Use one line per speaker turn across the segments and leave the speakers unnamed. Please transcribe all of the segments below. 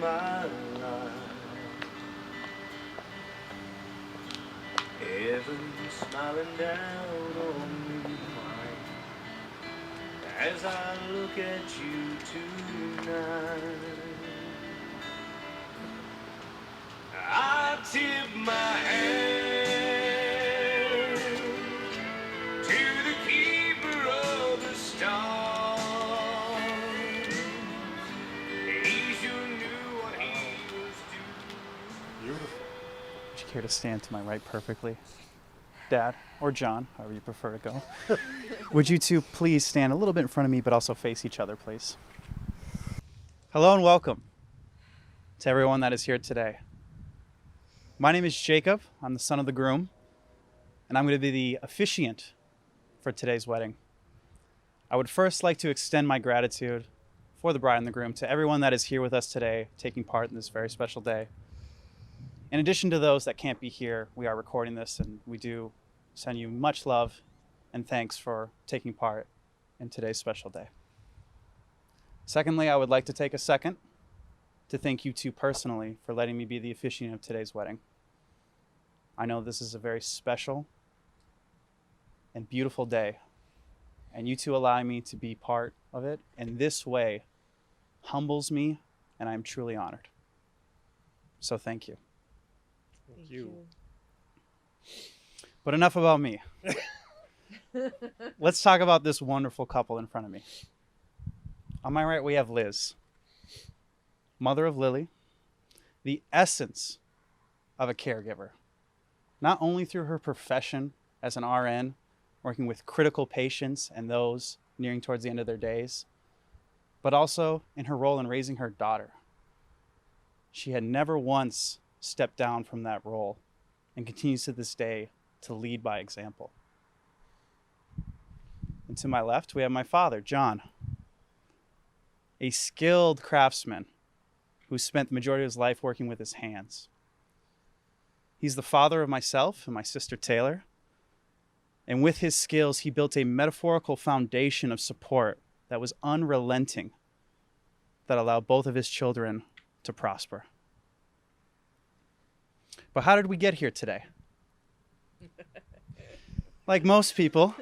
my life. Heaven smiling down on me as I look at you tonight. I tip my hand to the keeper of the stars. He sure knew what he was doing.
Beautiful.
Would you care to stand to my right perfectly? Dad, or John, however you prefer to go. Would you two please stand a little bit in front of me, but also face each other, please? Hello and welcome to everyone that is here today. My name is Jacob. I'm the son of the groom, and I'm going to be the officiant for today's wedding. I would first like to extend my gratitude for the bride and the groom to everyone that is here with us today, taking part in this very special day. In addition to those that can't be here, we are recording this, and we do send you much love and thanks for taking part in today's special day. Secondly, I would like to take a second to thank you two personally for letting me be the officiant of today's wedding. I know this is a very special and beautiful day, and you two allowing me to be part of it in this way humbles me, and I'm truly honored. So thank you.
Thank you.
But enough about me. Let's talk about this wonderful couple in front of me. On my right, we have Liz, mother of Lily, the essence of a caregiver, not only through her profession as an RN, working with critical patients and those nearing towards the end of their days, but also in her role in raising her daughter. She had never once stepped down from that role and continues to this day to lead by example. And to my left, we have my father, John, a skilled craftsman who spent the majority of his life working with his hands. He's the father of myself and my sister Taylor, and with his skills, he built a metaphorical foundation of support that was unrelenting, that allowed both of his children to prosper. But how did we get here today? Like most people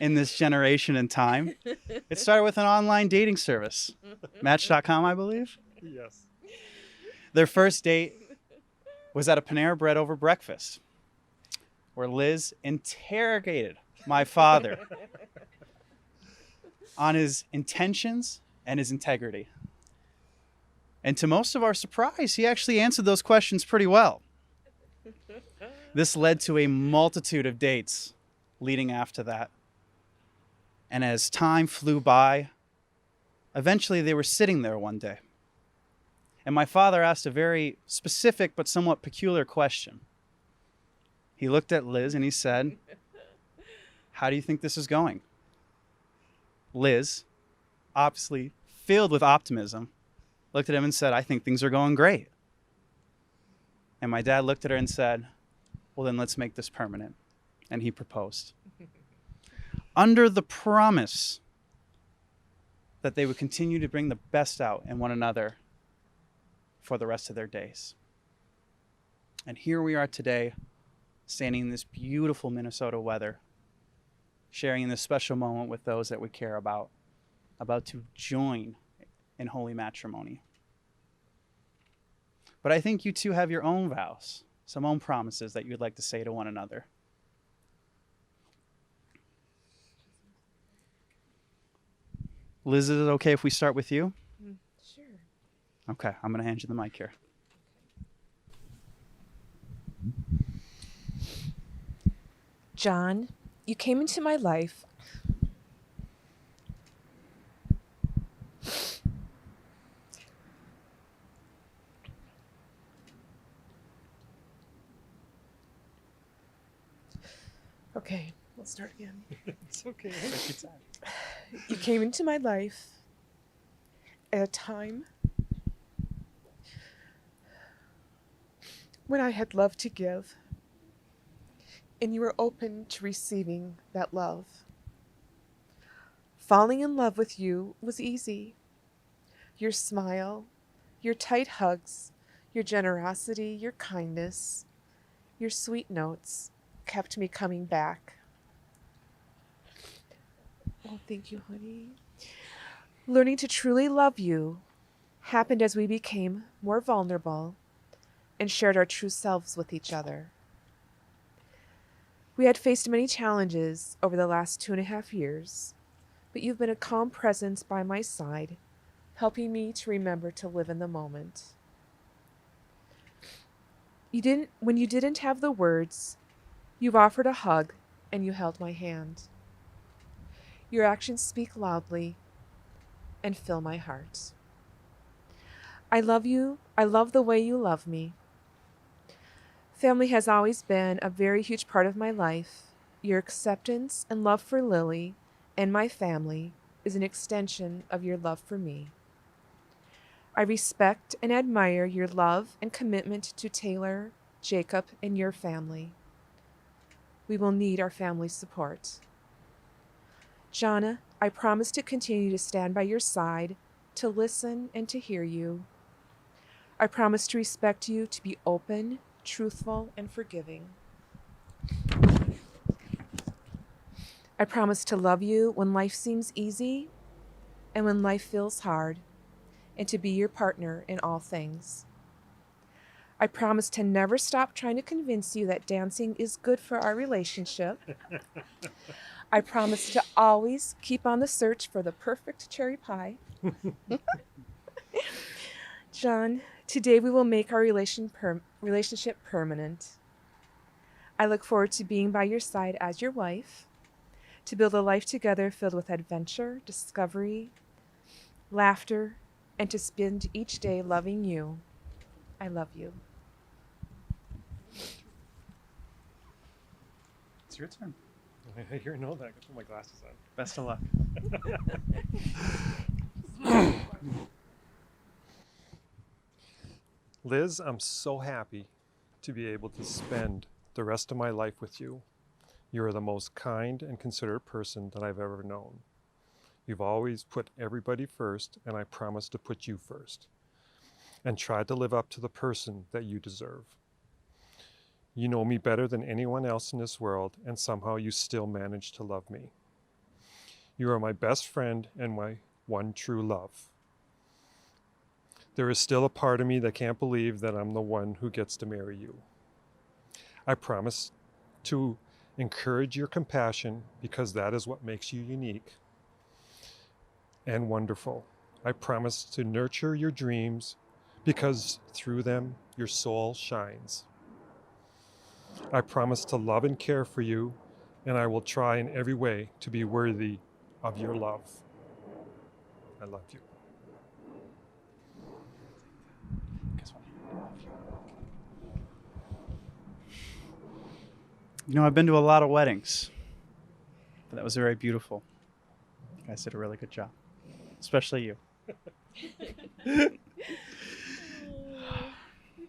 in this generation and time, it started with an online dating service, Match.com, I believe.
Yes.
Their first date was at a Panera Bread over breakfast, where Liz interrogated my father on his intentions and his integrity. And to most of our surprise, he actually answered those questions pretty well. This led to a multitude of dates leading after that. And as time flew by, eventually they were sitting there one day. And my father asked a very specific but somewhat peculiar question. He looked at Liz and he said, "How do you think this is going?" Liz, obviously filled with optimism, looked at him and said, "I think things are going great." And my dad looked at her and said, "Well, then let's make this permanent." And he proposed. Under the promise that they would continue to bring the best out in one another for the rest of their days. And here we are today, standing in this beautiful Minnesota weather, sharing in this special moment with those that we care about to join in holy matrimony. But I think you two have your own vows, some own promises that you'd like to say to one another. Liz, is it okay if we start with you?
Sure.
Okay, I'm going to hand you the mic here.
John, you came into my life. Okay, let's start again.
It's okay.
Take your time.
You came into my life at a time when I had love to give, and you were open to receiving that love. Falling in love with you was easy. Your smile, Your tight hugs, your generosity, your kindness, your sweet notes kept me coming back. Oh, thank you, honey. Learning to truly love you happened as we became more vulnerable and shared our true selves with each other. We had faced many challenges over the last 2.5 years, but you've been a calm presence by my side, helping me to remember to live in the moment. When you didn't have the words, you've offered a hug and you held my hand. Your actions speak loudly and fill my heart. I love you. I love the way you love me. Family has always been a very huge part of my life. Your acceptance and love for Lily and my family is an extension of your love for me. I respect and admire your love and commitment to Taylor, Jacob, and your family. We will need our family's support. Jana, I promise to continue to stand by your side, to listen and to hear you. I promise to respect you, to be open, truthful, and forgiving. I promise to love you when life seems easy and when life feels hard, and to be your partner in all things. I promise to never stop trying to convince you that dancing is good for our relationship. I promise to always keep on the search for the perfect cherry pie. John, today we will make our relationship permanent. I look forward to being by your side as your wife, to build a life together filled with adventure, discovery, laughter, and to spend each day loving you. I love you.
It's your turn.
I hear no that. I can put my glasses on.
Best of luck.
Liz, I'm so happy to be able to spend the rest of my life with you. You are the most kind and considerate person that I've ever known. You've always put everybody first, and I promise to put you first, and try to live up to the person that you deserve. You know me better than anyone else in this world, and somehow you still manage to love me. You are my best friend and my one true love. There is still a part of me that can't believe that I'm the one who gets to marry you. I promise to encourage your compassion because that is what makes you unique and wonderful. I promise to nurture your dreams because through them your soul shines. I promise to love and care for you, and I will try in every way to be worthy of your love. I love you.
Guess what? You know, I've been to a lot of weddings, but that was very beautiful. You guys did a really good job, especially you.
We've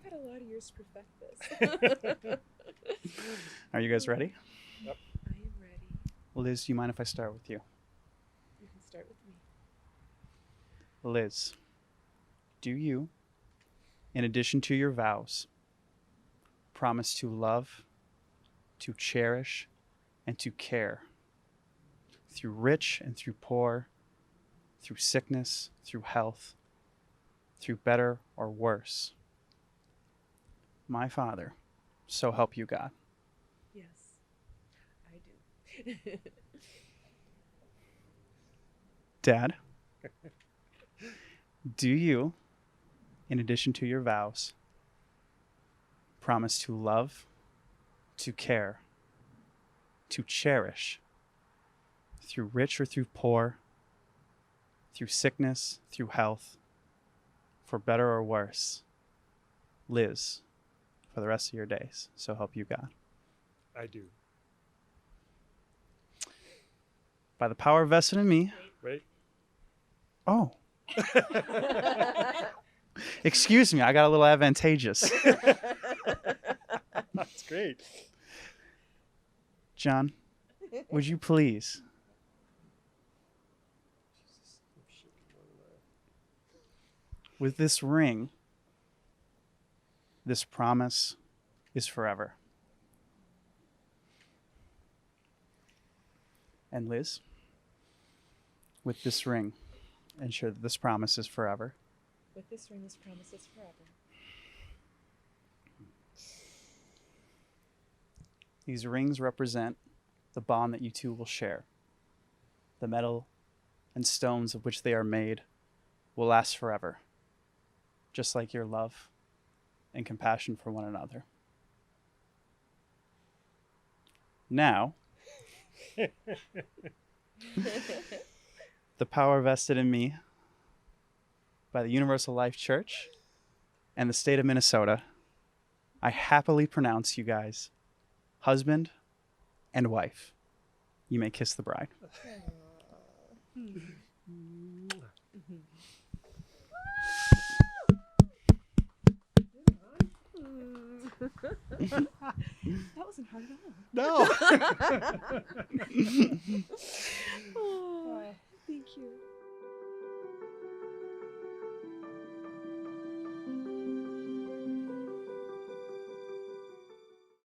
had a lot of years to perfect this.
Are you guys ready?
Yep.
I am ready.
Liz, do you mind if I start with you?
You can start with me.
Liz, do you, in addition to your vows, promise to love, to cherish, and to care through rich and through poor, through sickness, through health, through better or worse? My Father, so help you God.
Yes, I do.
Dad, do you, in addition to your vows, promise to love, to care, to cherish, through rich or through poor, through sickness, through health, for better or worse, Liz, for the rest of your days? So help you God.
I do.
By the power vested in me.
Wait.
Oh. Excuse me, I got a little advantageous.
That's great.
John, would you please With this ring, this promise is forever. And Liz, with this ring, ensure that this promise is forever.
With this ring, this promise is forever.
These rings represent the bond that you two will share. The metal and stones of which they are made will last forever, just like your love and compassion for one another. Now, the power vested in me by the Universal Life Church and the state of Minnesota, I happily pronounce you guys husband and wife. You may kiss the bride.
That wasn't hard at all.
No.
Oh, thank you.